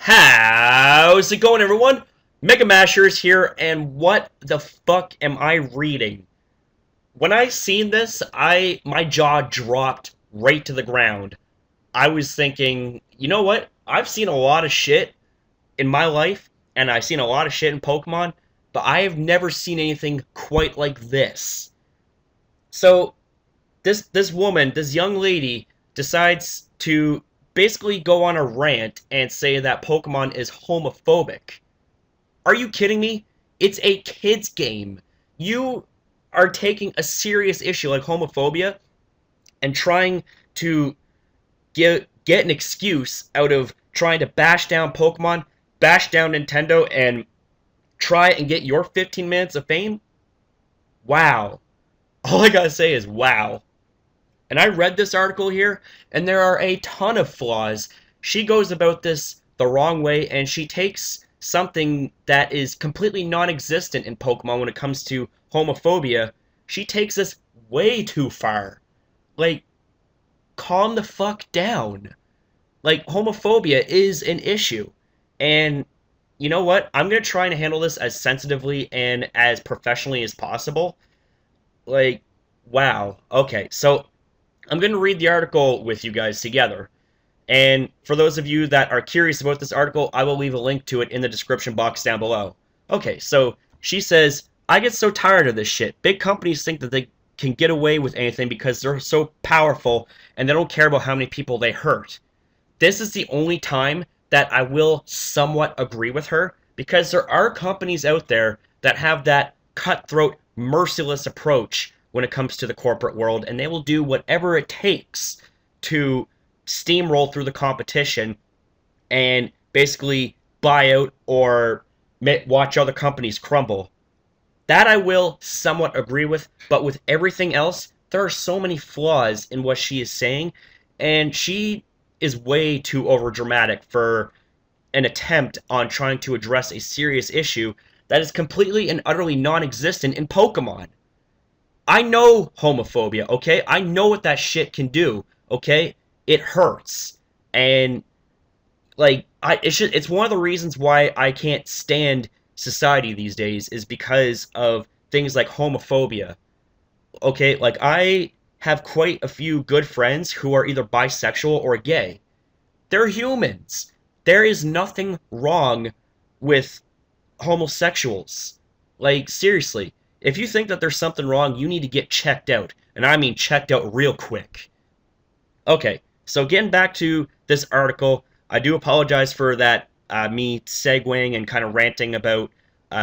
How's it going, everyone? Mega Mashers here, and what the fuck am I reading? When I seen this, my jaw dropped right to the ground. I was thinking, you know what? I've seen a lot of shit in my life, and I've seen a lot of shit in Pokemon, but I have never seen anything quite like this. So, this woman, this young lady, decides to basically go on a rant and say that Pokemon is homophobic. Are you kidding me? It's a kids game. You are taking a serious issue like homophobia and trying to get an excuse out of trying to bash down Pokemon, bash down Nintendo, and try and get your 15 minutes of fame? Wow. All I gotta say is wow. And I read this article here, and there are a ton of flaws. She goes about this the wrong way, and she takes something that is completely non-existent in Pokemon when it comes to homophobia. She takes this way too far. Like, calm the fuck down. Like, homophobia is an issue. And you know what? I'm going to try and handle this as sensitively and as professionally as possible. Like, wow. Okay, so I'm going to read the article with you guys together. And for those of you that are curious about this article, I will leave a link to it in the description box down below. Okay, so she says, I get so tired of this shit. Big companies think that they can get away with anything because they're so powerful and they don't care about how many people they hurt. This is the only time that I will somewhat agree with her, because there are companies out there that have that cutthroat, merciless approach when it comes to the corporate world, and they will do whatever it takes to steamroll through the competition and basically buy out or watch other companies crumble. That I will somewhat agree with, but with everything else, there are so many flaws in what she is saying, and she is way too overdramatic for an attempt on trying to address a serious issue that is completely and utterly non-existent in Pokemon. I know homophobia, okay? I know what that shit can do, okay? It hurts. And like it's one of the reasons why I can't stand society these days, is because of things like homophobia. Okay, like I have quite a few good friends who are either bisexual or gay. They're humans. There is nothing wrong with homosexuals. Like, seriously, if you think that there's something wrong, you need to get checked out. And I mean checked out real quick. Okay, so getting back to this article, I do apologize for that, me segueing and kind of ranting about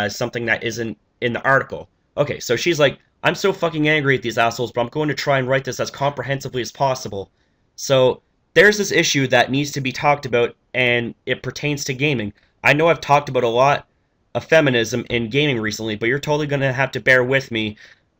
something that isn't in the article. Okay, so she's like, I'm so fucking angry at these assholes, but I'm going to try and write this as comprehensively as possible. So, there's this issue that needs to be talked about, and it pertains to gaming. I know I've talked about a lot of feminism in gaming recently, but you're totally going to have to bear with me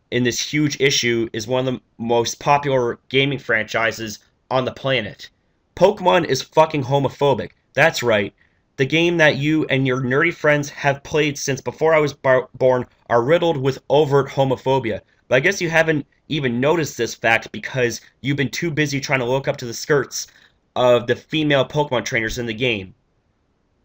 in this huge issue. Is one of the most popular gaming franchises on the planet. Pokemon is fucking homophobic. That's right. The game that you and your nerdy friends have played since before I was born are riddled with overt homophobia. But I guess you haven't even noticed this fact because you've been too busy trying to look up to the skirts of the female Pokemon trainers in the game.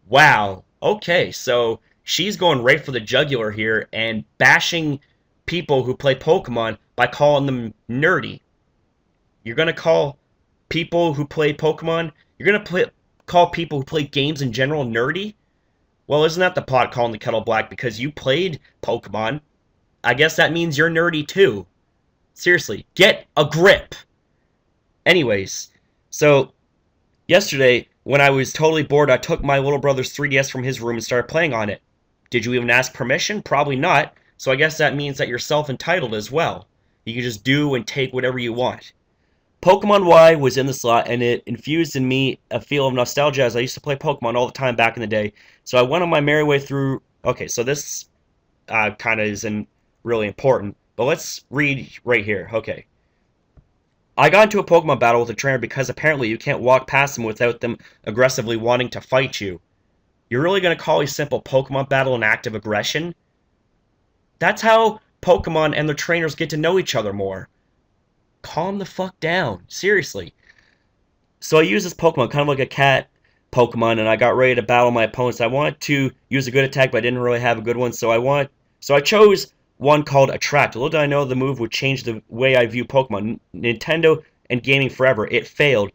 Wow. Okay, so she's going right for the jugular here and bashing people who play Pokemon by calling them nerdy. You're going to call people who play Pokemon, you're going to call people who play games in general nerdy? Well, isn't that the pot calling the kettle black because you played Pokemon? I guess that means you're nerdy too. Seriously, get a grip. Anyways, so yesterday, when I was totally bored, I took my little brother's 3DS from his room and started playing on it. Did you even ask permission? Probably not, so I guess that means that you're self-entitled as well. You can just do and take whatever you want. Pokemon Y was in the slot, and it infused in me a feel of nostalgia as I used to play Pokemon all the time back in the day. So I went on my merry way through... Okay, so this kind of isn't really important, but let's read right here. Okay. I got into a Pokemon battle with a trainer because apparently you can't walk past them without them aggressively wanting to fight you. You're really going to call a simple Pokemon battle an act of aggression? That's how Pokemon and their trainers get to know each other more. Calm the fuck down. Seriously. So I use this Pokemon kind of like a cat Pokemon, and I got ready to battle my opponents. I wanted to use a good attack, but I didn't really have a good one, so I chose one called Attract. Little did I know the move would change the way I view Pokemon. Nintendo and gaming forever. It failed.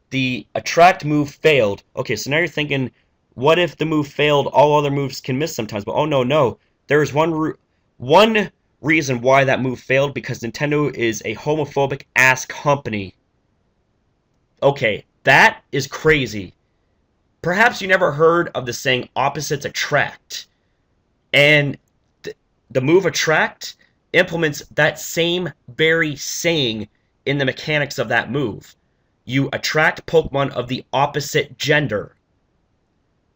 The Attract move failed. Okay, so now you're thinking, what if the move failed? All other moves can miss sometimes. But oh no, no. There's one reason why that move failed, because Nintendo is a homophobic ass company. Okay, that is crazy. Perhaps you never heard of the saying opposites attract. And the move Attract implements that same very saying in the mechanics of that move. You attract Pokemon of the opposite gender.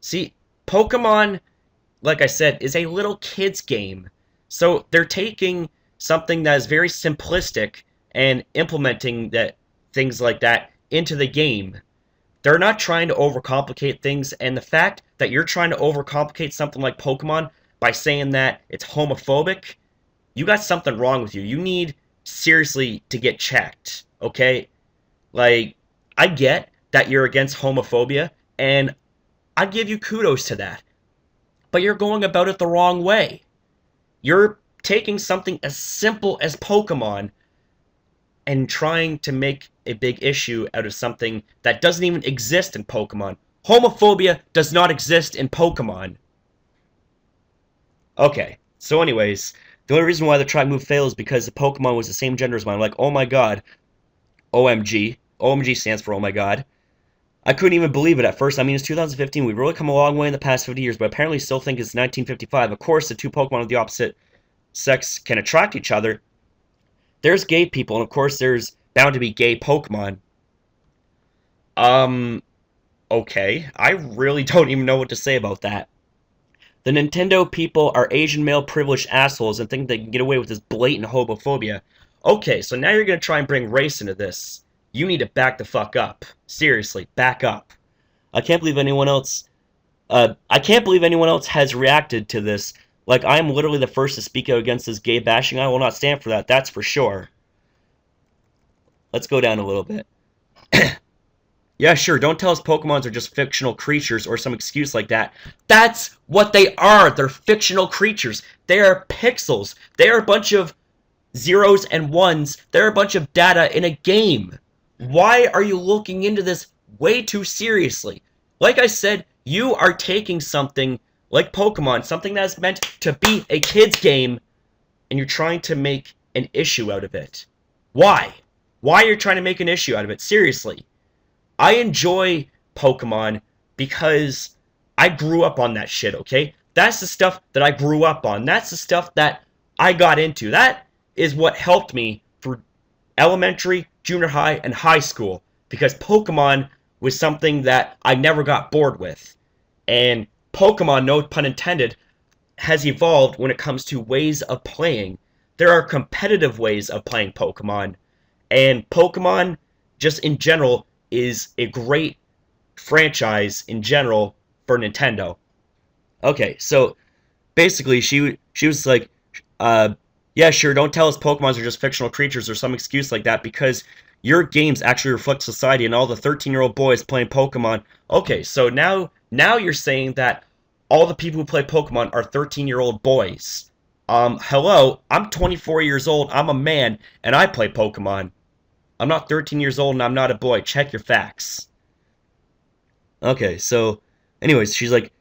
See, Pokemon, like I said, is a little kid's game. So they're taking something that is very simplistic and implementing things like that into the game. They're not trying to overcomplicate things, and the fact that you're trying to overcomplicate something like Pokemon by saying that it's homophobic, you got something wrong with you. You need seriously to get checked, okay? Like, I get that you're against homophobia, and I give you kudos to that. But you're going about it the wrong way. You're taking something as simple as Pokemon and trying to make a big issue out of something that doesn't even exist in Pokemon. Homophobia does not exist in Pokemon. Okay, so anyways, the only reason why the track move failed is because the Pokemon was the same gender as mine. Like, oh my god. OMG. OMG stands for oh my god. I couldn't even believe it at first. I mean, it's 2015. We've really come a long way in the past 50 years, but apparently still think it's 1955. Of course, the two Pokemon of the opposite sex can attract each other. There's gay people, and of course there's bound to be gay Pokemon. Okay. I really don't even know what to say about that. The Nintendo people are Asian male privileged assholes and think they can get away with this blatant homophobia. Okay, so now you're gonna try and bring race into this. You need to back the fuck up. Seriously, back up. I can't believe anyone else has reacted to this. Like, I am literally the first to speak out against this gay bashing. I will not stand for that, that's for sure. Let's go down a little bit. Yeah, sure, don't tell us Pokemons are just fictional creatures or some excuse like that. That's what they are! They're fictional creatures. They are pixels. They are a bunch of zeros and ones. They're a bunch of data in a game. Why are you looking into this way too seriously? Like I said, you are taking something like Pokemon, something that's meant to be a kid's game, and you're trying to make an issue out of it. Why? Why are you trying to make an issue out of it? Seriously. I enjoy Pokemon because I grew up on that shit, okay? That's the stuff that I grew up on. That's the stuff that I got into. That is what helped me through elementary, junior high, and high school, because Pokemon was something that I never got bored with. And Pokemon, no pun intended, has evolved when it comes to ways of playing. There are competitive ways of playing Pokemon, and Pokemon, just in general, is a great franchise in general for Nintendo. Okay, so basically she was like, yeah, sure, don't tell us Pokemons are just fictional creatures or some excuse like that, because your games actually reflect society and all the 13-year-old boys playing Pokemon. Okay, so now you're saying that all the people who play Pokemon are 13-year-old boys. Hello, I'm 24 years old, I'm a man, and I play Pokemon. I'm not 13 years old and I'm not a boy. Check your facts. Okay, so, anyways, she's like,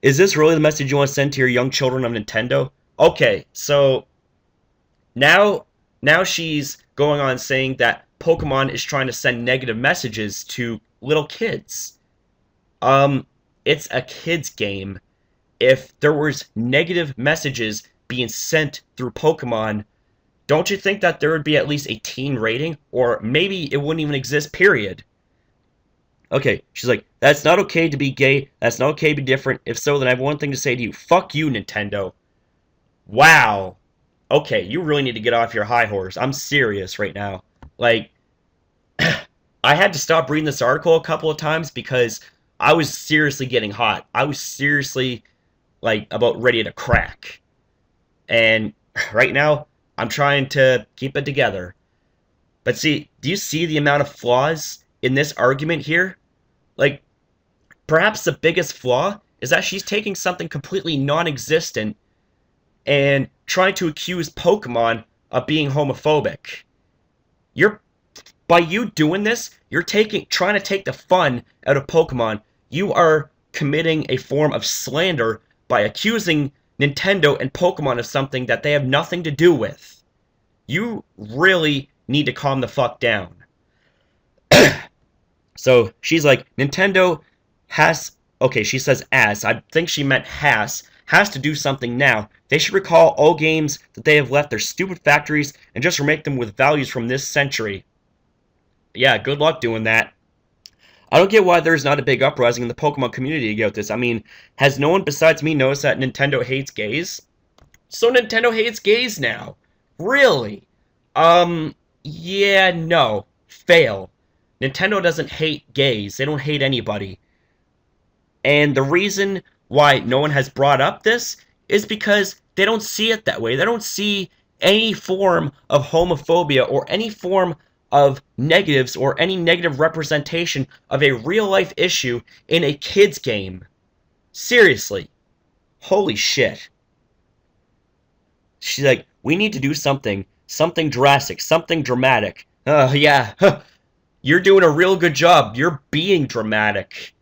is this really the message you want to send to your young children of Nintendo? Okay, so, now she's going on saying that Pokemon is trying to send negative messages to little kids. It's a kid's game. If there was negative messages being sent through Pokemon, don't you think that there would be at least a teen rating? Or maybe it wouldn't even exist, period. Okay, she's like, that's not okay to be gay. That's not okay to be different. If so, then I have one thing to say to you. Fuck you, Nintendo. Wow. Okay, you really need to get off your high horse. I'm serious right now. Like, I had to stop reading this article a couple of times because I was seriously getting hot. I was seriously, like, about ready to crack. And right now, I'm trying to keep it together. But see, do you see the amount of flaws in this argument here? Like, perhaps the biggest flaw is that she's taking something completely non-existent and trying to accuse Pokemon of being homophobic. You're By you doing this, you're trying to take the fun out of Pokemon. You are committing a form of slander by accusing Nintendo and Pokemon of something that they have nothing to do with. You really need to calm the fuck down. So she's like, Nintendo has, okay, she says I think she meant has to do something now. They should recall all games that they have left their stupid factories and just remake them with values from this century. Yeah, good luck doing that. I don't get why there's not a big uprising in the Pokemon community about this. I mean, has no one besides me noticed that Nintendo hates gays? So Nintendo hates gays now. Really? Yeah, no. Fail. Nintendo doesn't hate gays. They don't hate anybody. And the reason why no one has brought up this is because they don't see it that way. They don't see any form of homophobia or any form of negatives or any negative representation of a real-life issue in a kid's game. Seriously. Holy shit. She's like, we need to do something drastic, something dramatic. Yeah, you're doing a real good job. You're being dramatic.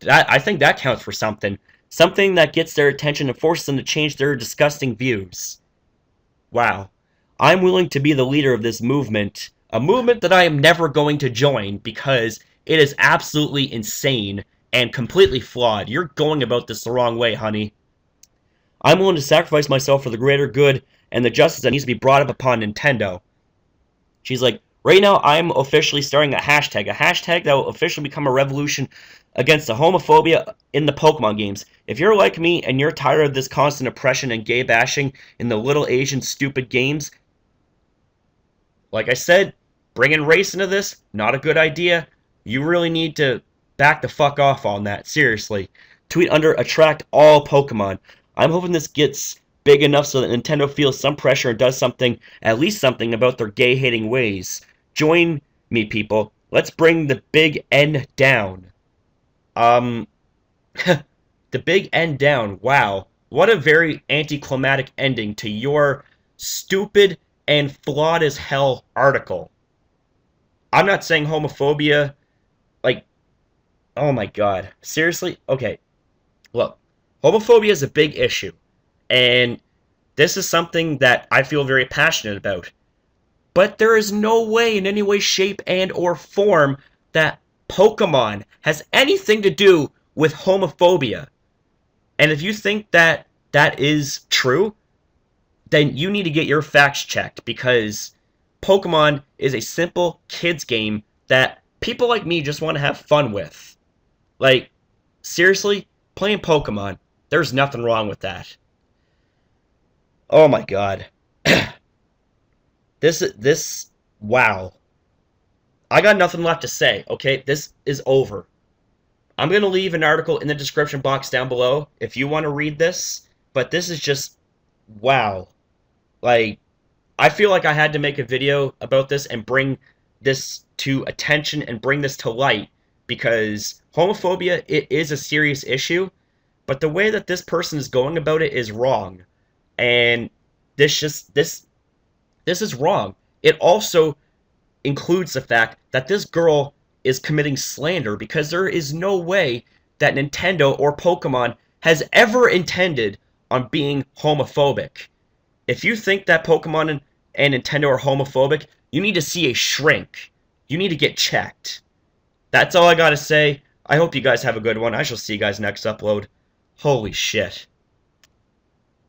I think that counts for something. Something that gets their attention and forces them to change their disgusting views. Wow. I'm willing to be the leader of this movement. A movement that I am never going to join because it is absolutely insane and completely flawed. You're going about this the wrong way, honey. I'm willing to sacrifice myself for the greater good and the justice that needs to be brought up upon Nintendo. She's like, right now I'm officially starting a hashtag that will officially become a revolution against the homophobia in the Pokemon games. If you're like me and you're tired of this constant oppression and gay bashing in the little Asian stupid games, like I said, bringing race into this, not a good idea. You really need to back the fuck off on that, seriously. Tweet under attract all Pokemon. I'm hoping this gets big enough so that Nintendo feels some pressure and does something, at least something, about their gay-hating ways. Join me, people. Let's bring the big N down. The big N down. Wow. What a very anticlimactic ending to your stupid and flawed as hell article. I'm not saying homophobia, like, oh my god. Seriously? Okay. Look, homophobia is a big issue. And this is something that I feel very passionate about. But there is no way in any way, shape, and or form that Pokemon has anything to do with homophobia. And if you think that that is true, then you need to get your facts checked, because Pokemon is a simple kids game that people like me just want to have fun with. Like, seriously, playing Pokemon, there's nothing wrong with that. Oh my god. Wow. I got nothing left to say, okay? This is over. I'm going to leave an article in the description box down below if you want to read this, but this is just, wow. Like, I feel like I had to make a video about this and bring this to attention and bring this to light, because homophobia, it is a serious issue, but the way that this person is going about it is wrong. And this is wrong. It also includes the fact that this girl is committing slander, because there is no way that Nintendo or Pokemon has ever intended on being homophobic. If you think that Pokemon and Nintendo are homophobic, you need to see a shrink. You need to get checked. That's all I gotta say. I hope you guys have a good one. I shall see you guys next upload. Holy shit.